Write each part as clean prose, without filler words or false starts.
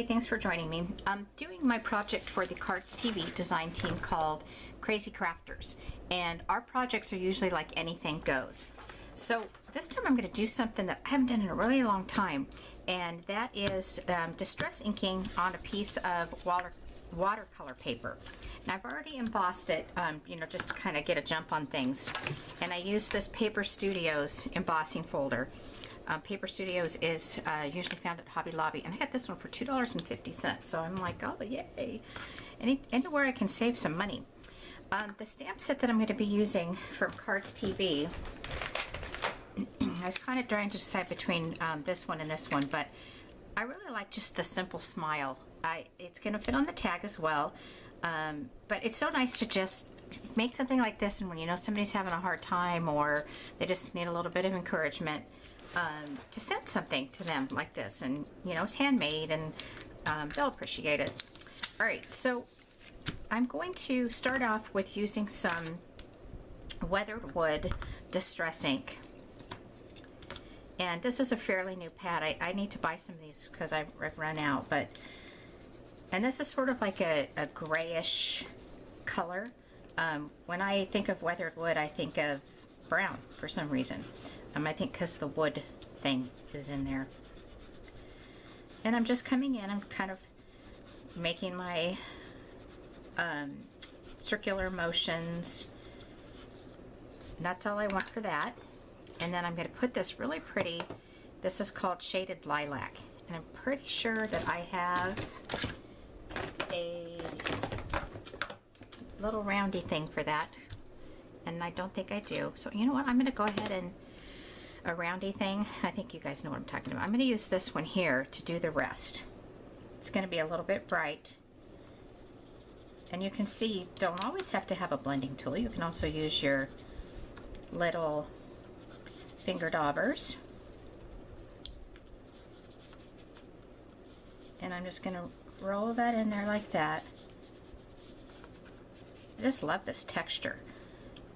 thanks for joining me. I'm doing my project for the Cardz TV design team called Crazy Crafters, and our projects are usually like anything goes. So this time I'm going to do something that I haven't done in a really long time, and that is distress inking on a piece of watercolor paper. And I've already embossed it, you know, just to kind of get a jump on things. And I used this Paper Studios embossing folder. Paper Studios is usually found at Hobby Lobby, and I had this one for $2.50, so I'm like, oh yay, anywhere I can save some money. The stamp set that I'm going to be using from Cardz TV, I was kind of trying to decide between this one and this one, but I really like just the simple smile. It's going to fit on the tag as well, but it's so nice to just make something like this, and when you know somebody's having a hard time or they just need a little bit of encouragement, to send something to them like this, and you know, it's handmade, and they'll appreciate it. All right, so I'm going to start off with using some weathered wood distress ink, and this is a fairly new pad. I need to buy some of these because I've run out, and this is sort of like a grayish color. When I think of weathered wood, I think of brown for some reason. I think because the wood thing is in there. And I'm just coming in, I'm kind of making my circular motions. And that's all I want for that. And then I'm going to put this really pretty, this is called Shaded Lilac. And I'm pretty sure that I have a little roundy thing for that. And I don't think I do. So you know what, I'm going to go ahead and a roundy thing. I think you guys know what I'm talking about. I'm going to use this one here to do the rest. It's going to be a little bit bright. And you can see you don't always have to have a blending tool. You can also use your little finger daubers. And I'm just going to roll that in there like that. I just love this texture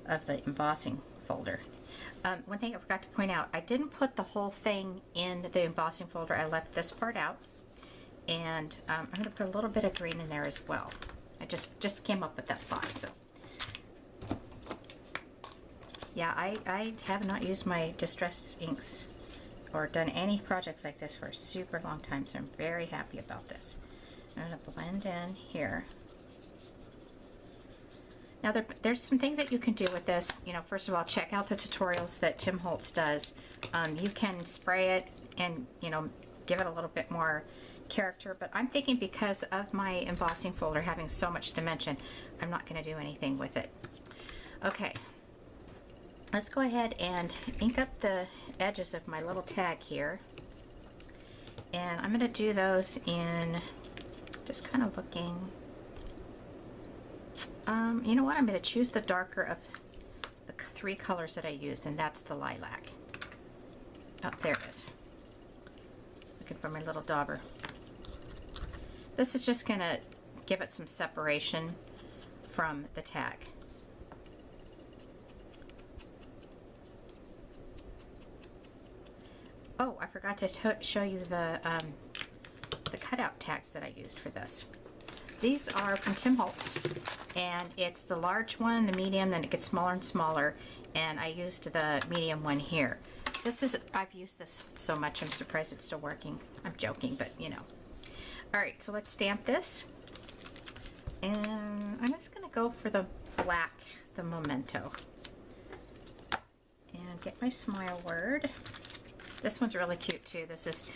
of the embossing folder. One thing I forgot to point out, I didn't put the whole thing in the embossing folder. I left this part out, and I'm going to put a little bit of green in there as well. I just came up with that thought. So yeah, I have not used my distress inks or done any projects like this for a super long time, so I'm very happy about this. I'm going to blend in here. Now there's some things that you can do with this. You know, first of all, check out the tutorials that Tim Holtz does. You can spray it and, you know, give it a little bit more character, but I'm thinking because of my embossing folder having so much dimension, I'm not going to do anything with it. Okay, let's go ahead and ink up the edges of my little tag here. And I'm going to do those in just kind of looking. You know what, I'm going to choose the darker of the three colors that I used, and that's the lilac. Oh, there it is. Looking for my little dauber. This is just going to give it some separation from the tag. Oh, I forgot to show you the cutout tags that I used for this. These are from Tim Holtz, and it's the large one, the medium, then it gets smaller and smaller, and I used the medium one here. This is, I've used this so much, I'm surprised it's still working. I'm joking, but you know. Alright, so let's stamp this, and I'm just going to go for the black, the memento, and get my smile word. This one's really cute too. This is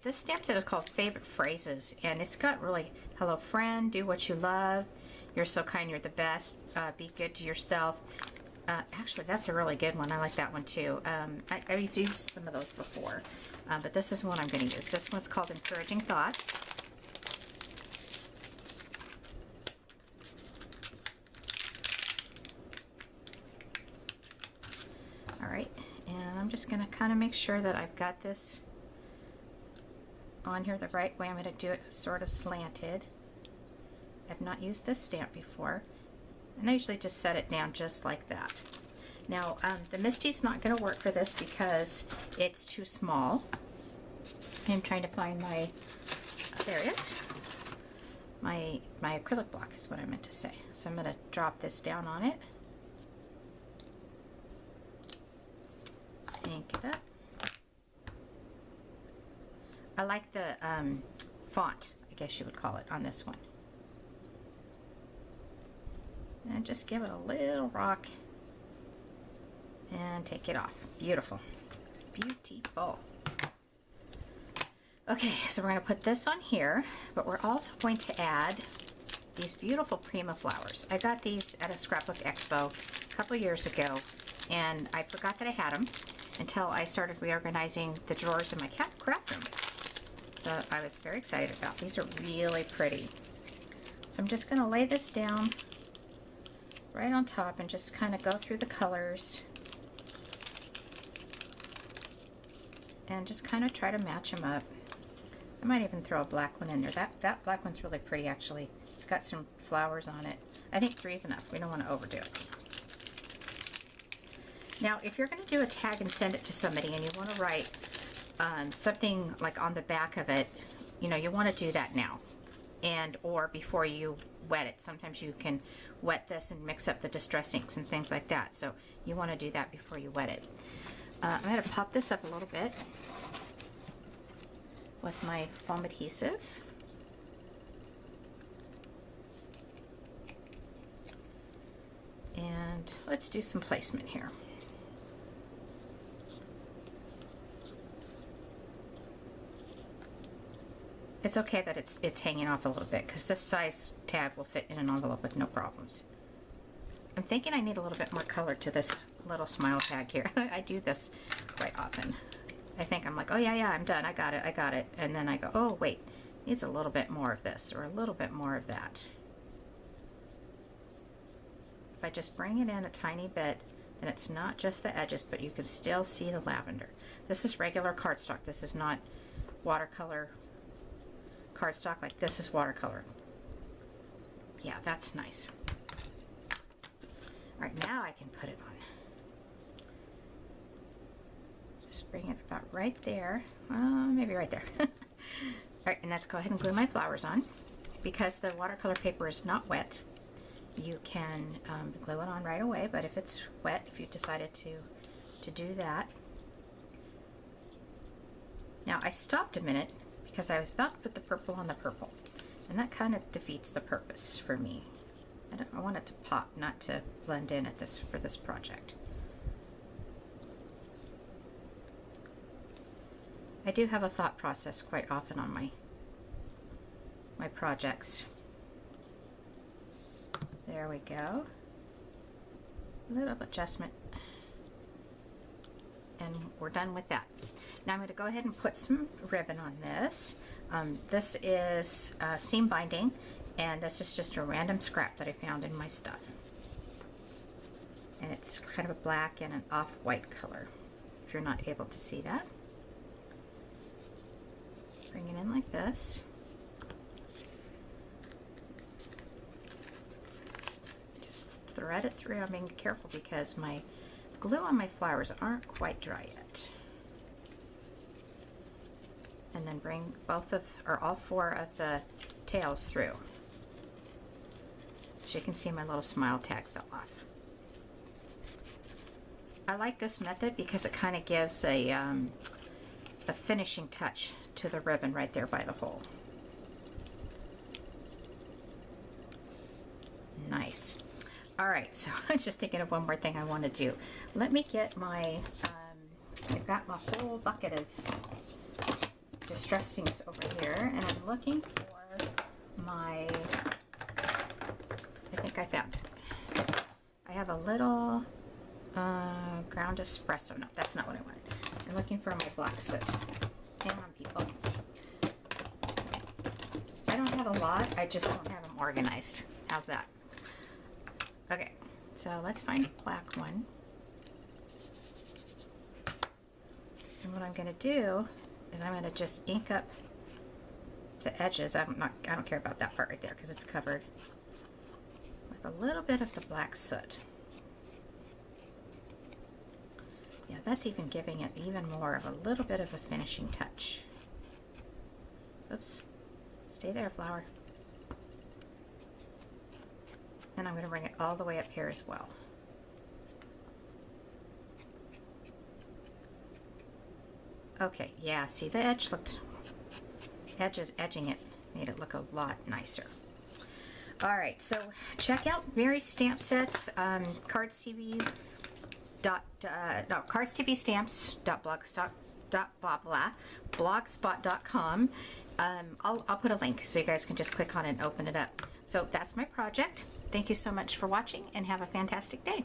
this stamp set is called Favorite Phrases, and it's got really, hello friend, do what you love, you're so kind, you're the best, be good to yourself. Actually, that's a really good one. I like that one too. I've used some of those before, but this is one I'm going to use. This one's called Encouraging Thoughts. Alright, and I'm just going to kind of make sure that I've got this on here the right way. I'm going to do it sort of slanted. I've not used this stamp before, and I usually just set it down just like that. Now the Misty's not going to work for this because it's too small. I'm trying to find my there it is. My acrylic block is what I meant to say. So I'm going to drop this down on it. Ink it up. I like the font, I guess you would call it, on this one. And just give it a little rock and take it off. Beautiful. Beautiful. Okay, so we're going to put this on here, but we're also going to add these beautiful Prima flowers. I got these at a scrapbook expo a couple years ago, and I forgot that I had them until I started reorganizing the drawers in my craft room. So I was very excited about these. Are really pretty. So I'm just going to lay this down right on top and just kind of go through the colors and just kind of try to match them up. I might even throw a black one in there. That black one's really pretty, actually. It's got some flowers on it. I think 3 is enough. We don't want to overdo it. Now, if you're going to do a tag and send it to somebody and you want to write something like on the back of it, you know, you want to do that now, and or before you wet it. Sometimes you can wet this and mix up the distress inks and things like that. So you want to do that before you wet it. I'm going to pop this up a little bit with my foam adhesive. And let's do some placement here. It's okay that it's hanging off a little bit, because this size tag will fit in an envelope with no problems. I'm thinking I need a little bit more color to this little smile tag here. I do this quite often. I think I'm like, oh yeah, I'm done, I got it. And then I go, oh wait, needs a little bit more of this or a little bit more of that. If I just bring it in a tiny bit, then it's not just the edges, but you can still see the lavender. This is regular cardstock. This is not watercolor cardstock. Like, this is watercolor. Yeah, that's nice. All right, now I can put it on. Just bring it about right there. Maybe right there. All right, and let's go ahead and glue my flowers on. Because the watercolor paper is not wet, you can glue it on right away, but if it's wet, if you decided to do that. Now, I stopped a minute because I was about to put the purple on the purple, and that kind of defeats the purpose for me. I want it to pop, not to blend in for this project. I do have a thought process quite often on my projects. There we go. A little adjustment. And we're done with that. Now I'm going to go ahead and put some ribbon on this. This is seam binding, and this is just a random scrap that I found in my stuff. And it's kind of a black and an off-white color, if you're not able to see that. Bring it in like this. Just thread it through. I'm being careful because my glue on my flowers aren't quite dry yet. And then bring all 4 of the tails through. As you can see, my little smile tag fell off. I like this method because it kind of gives a finishing touch to the ribbon right there by the hole. Nice. All right, so I'm just thinking of one more thing I want to do. Let me get my, I've got my whole bucket of distress inks over here, and I'm looking for my, I think I found it. I have a little ground espresso. No, that's not what I wanted. I'm looking for my black soot. Hang on, people. I don't have a lot, I just don't have them organized. How's that? Okay, so let's find a black one. And what I'm going to do is I'm going to just ink up the edges. I don't care about that part right there because it's covered with a little bit of the black soot. Yeah, that's even giving it even more of a little bit of a finishing touch. Oops. Stay there, flower. And I'm going to bring it all the way up here as well. Okay, yeah, see the edge looked, edges edging it made it look a lot nicer. All right, so check out Mary's stamp sets, Cardz TV blogspot.com. I'll put a link so you guys can just click on it and open it up. So that's my project. Thank you so much for watching and have a fantastic day.